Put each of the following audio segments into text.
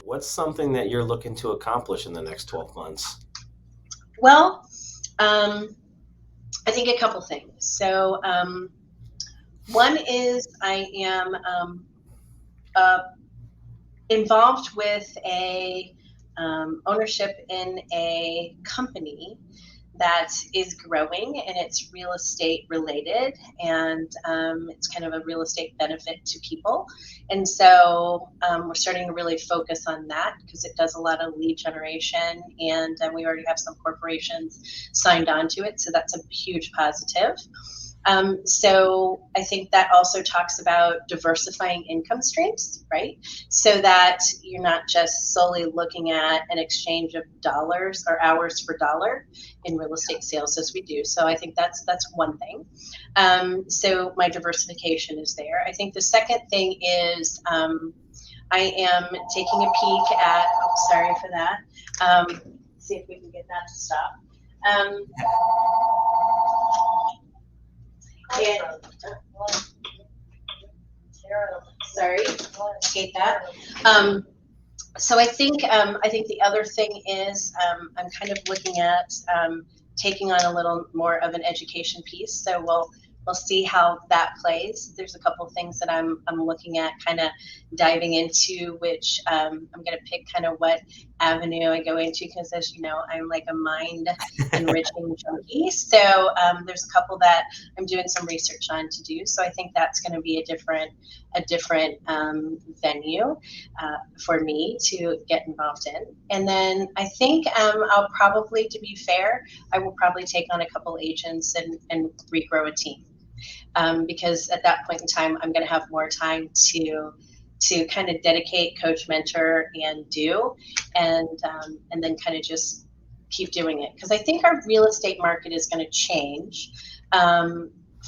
what's something that you're looking to accomplish in the next 12 months? Well, I think a couple things. So, one is I am uh, involved with a ownership in a company that is growing, and it's real estate related, and it's kind of a real estate benefit to people. And so we're starting to really focus on that because it does a lot of lead generation, and we already have some corporations signed on to it, so that's a huge positive. So I think that also talks about diversifying income streams, right? So that you're not just solely looking at an exchange of dollars or hours for dollar in real estate sales as we do. So I think that's one thing. So my diversification is there. I think the second thing is I am taking a peek at. Oh, sorry for that. See if we can get that to stop. Um, and, sorry, hate that. So I think the other thing is I'm kind of looking at taking on a little more of an education piece. So we'll see how that plays. There's a couple of things that I'm looking at, kind of diving into, which I'm going to pick kind of what avenue I go into, because as you know, I'm like a mind enriching junkie. So there's a couple that I'm doing some research on to do. So I think that's going to be a different venue for me to get involved in. And then I think I'll probably, to be fair, I will probably take on a couple agents and regrow a team. Because at that point in time, I'm going to have more time to kind of dedicate, coach, mentor, and do, and then kind of just keep doing it. Because I think our real estate market is going to change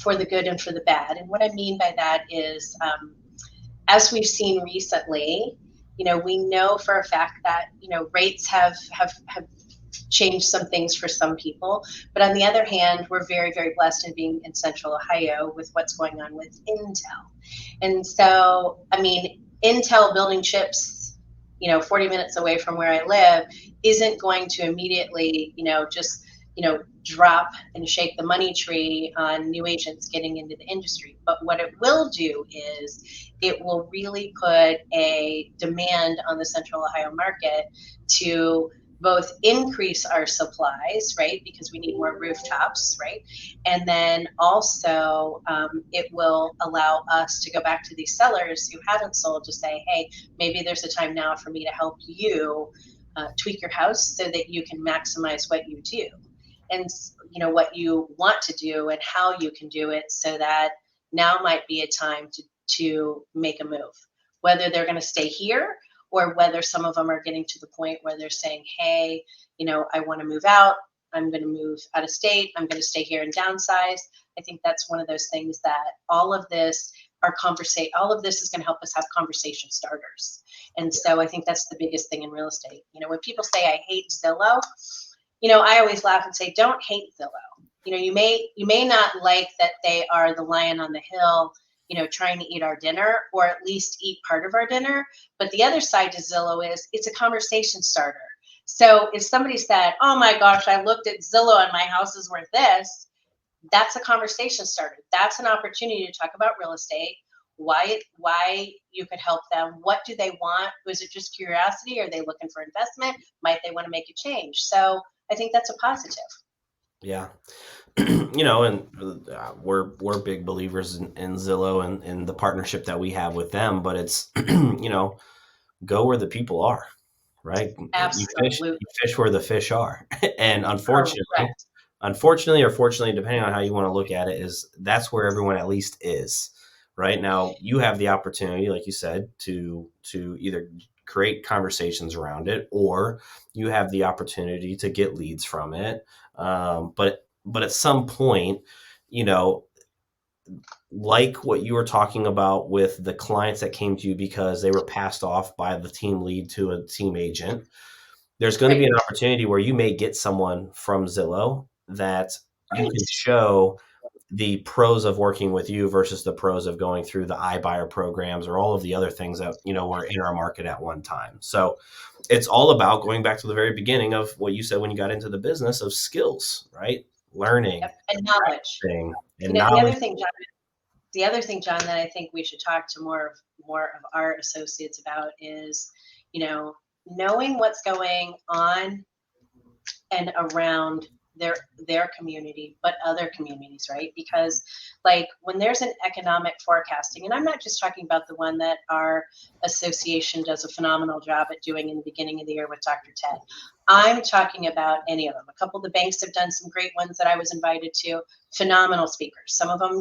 for the good and for the bad. And what I mean by that is, as we've seen recently, we know for a fact that rates have changed some things for some people, but on the other hand, we're very, very blessed in being in Central Ohio with what's going on with Intel. And so, I mean, Intel building chips, 40 minutes away from where I live, isn't going to immediately, just drop and shake the money tree on new agents getting into the industry. But what it will do is it will really put a demand on the Central Ohio market to both increase our supplies, right, because we need more rooftops, right, and then also it will allow us to go back to these sellers who haven't sold to say, hey, maybe there's a time now for me to help you tweak your house so that you can maximize what you do, and what you want to do and how you can do it, so that now might be a time to make a move, whether they're going to stay here or whether some of them are getting to the point where they're saying, hey, I want to move out. I'm going to move out of state. I'm going to stay here and downsize. I think that's one of those things that all of this is going to help us have conversation starters. And so I think that's the biggest thing in real estate. When people say I hate Zillow, I always laugh and say, don't hate Zillow. You may not like that they are the lion on the hill, trying to eat our dinner, or at least eat part of our dinner. But the other side to Zillow is it's a conversation starter. So if somebody said, oh my gosh, I looked at Zillow and my house is worth this, that's a conversation starter. That's an opportunity to talk about real estate, why you could help them. What do they want? Was it just curiosity? Are they looking for investment? Might they want to make a change? So I think that's a positive. Yeah. And we're big believers in Zillow and the partnership that we have with them, but it's, go where the people are, right? Absolutely. You fish where the fish are. And Correct. unfortunately or fortunately, depending on how you want to look at it, is that's where everyone at least is. Right now, you have the opportunity, like you said, to either create conversations around it, or you have the opportunity to get leads from it. But at some point, like what you were talking about with the clients that came to you because they were passed off by the team lead to a team agent, there's going to be an opportunity where you may get someone from Zillow that you can show the pros of working with you versus the pros of going through the iBuyer programs or all of the other things that, were in our market at one time. So it's all about going back to the very beginning of what you said when you got into the business of skills, right? Learning, Yep. And knowledge. practicing, and You know, the knowledge. other thing, John, that I think we should talk to more of our associates about is, knowing what's going on and around their community, but other communities, right? Because like when there's an economic forecasting, and I'm not just talking about the one that our association does a phenomenal job at doing in the beginning of the year with Dr. Ted. I'm talking about any of them. A couple of the banks have done some great ones that I was invited to, phenomenal speakers. Some of them,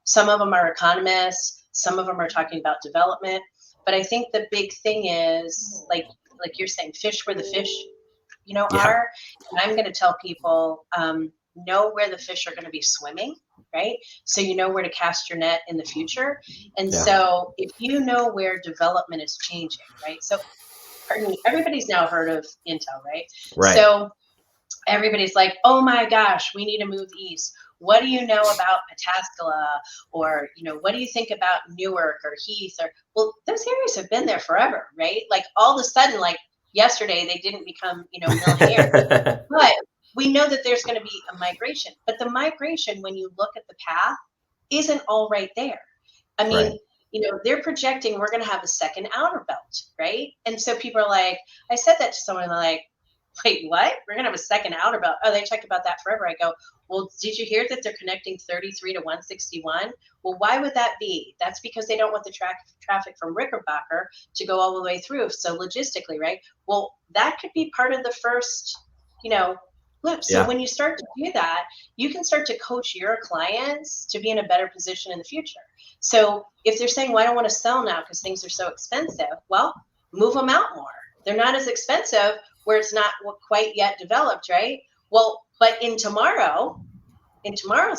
some of them are economists, some of them are talking about development. But I think the big thing is like you're saying, fish where the fish Yeah. are. And I'm going to tell people, know where the fish are going to be swimming, right? So you know where to cast your net in the future. And Yeah. so if you know where development is changing, right? So pardon me, everybody's now heard of Intel, right? Right. So everybody's like, oh my gosh, we need to move east. What do you know about Pataskala? Or, what do you think about Newark or Heath? Or, well, those areas have been there forever, right? Like all of a sudden, like yesterday, they didn't become, millionaires. But we know that there's going to be a migration. But the migration, when you look at the path, isn't all right there. I Right. mean, they're projecting we're going to have a second outer belt, right? And so people are like, I said that to someone, like, wait, what? We're going to have a second outer belt. Oh, they talked about that forever. I go, well, did you hear that they're connecting 33 to 161? Well, why would that be? That's because they don't want the traffic from Rickenbacker to go all the way through. So logistically, right? Well, that could be part of the first, loop. So Yeah. when you start to do that, you can start to coach your clients to be in a better position in the future. So if they're saying, well, I don't want to sell now because things are so expensive, well, move them out more. They're not as expensive where it's not quite yet developed, right? Well, but in tomorrow's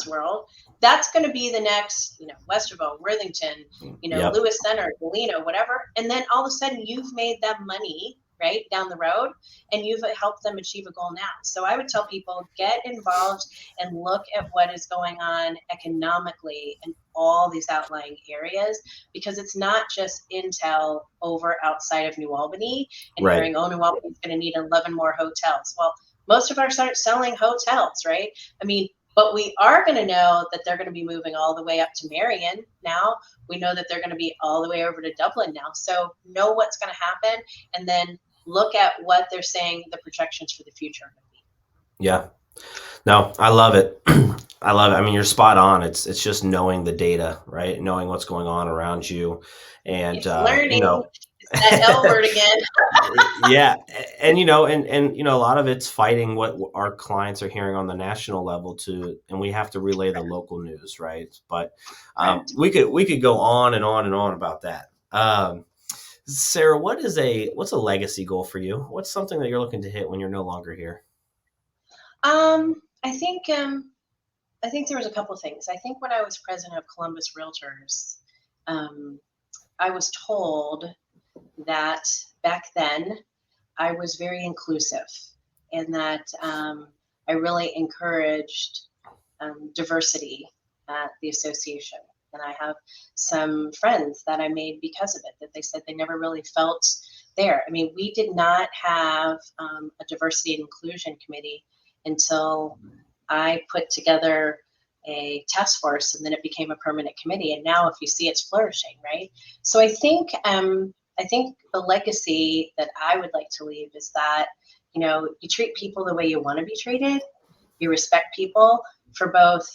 world, that's going to be the next, Westerville, Worthington, Yep. Lewis Center, Galena, whatever. And then all of a sudden you've made them money, right, down the road, and you've helped them achieve a goal now. So I would tell people, get involved and look at what is going on economically in all these outlying areas, because it's not just Intel over outside of New Albany and Right. hearing, oh, New Albany is going to need 11 more hotels. Well, most of us aren't selling hotels, right? I mean, but we are going to know that they're going to be moving all the way up to Marion now. We know that they're going to be all the way over to Dublin now. So know what's going to happen, and then look at what they're saying the projections for the future are going to be. Yeah. No, I love it. I love it. I mean, you're spot on. It's just knowing the data, right? Knowing what's going on around you, and It's learning. It's that L word again. yeah, and a lot of it's fighting what our clients are hearing on the national level too, and we have to relay the local news, right? But Correct. we could go on and on and on about that. Sarah, what's a legacy goal for you? What's something that you're looking to hit when you're no longer here? I think there was a couple of things. I think when I was president of Columbus Realtors, um, I was told that back then I was very inclusive, and that I really encouraged diversity at the association. And I have some friends that I made because of it, that they said they never really felt there. I mean, we did not have a diversity and inclusion committee until I put together a task force, and then it became a permanent committee. And now, if you see, it's flourishing, right? So I think the legacy that I would like to leave is that you treat people the way you want to be treated. You respect people for both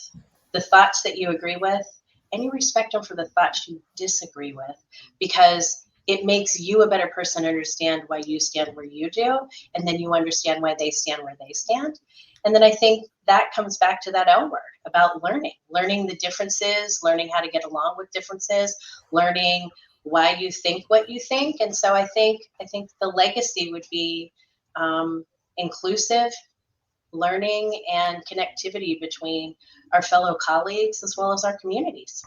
the thoughts that you agree with, and you respect them for the thoughts you disagree with, because it makes you a better person to understand why you stand where you do, and then you understand why they stand where they stand. And then I think that comes back to that L word about learning the differences, learning how to get along with differences, learning why you think what you think. And so I think the legacy would be inclusive learning and connectivity between our fellow colleagues as well as our communities.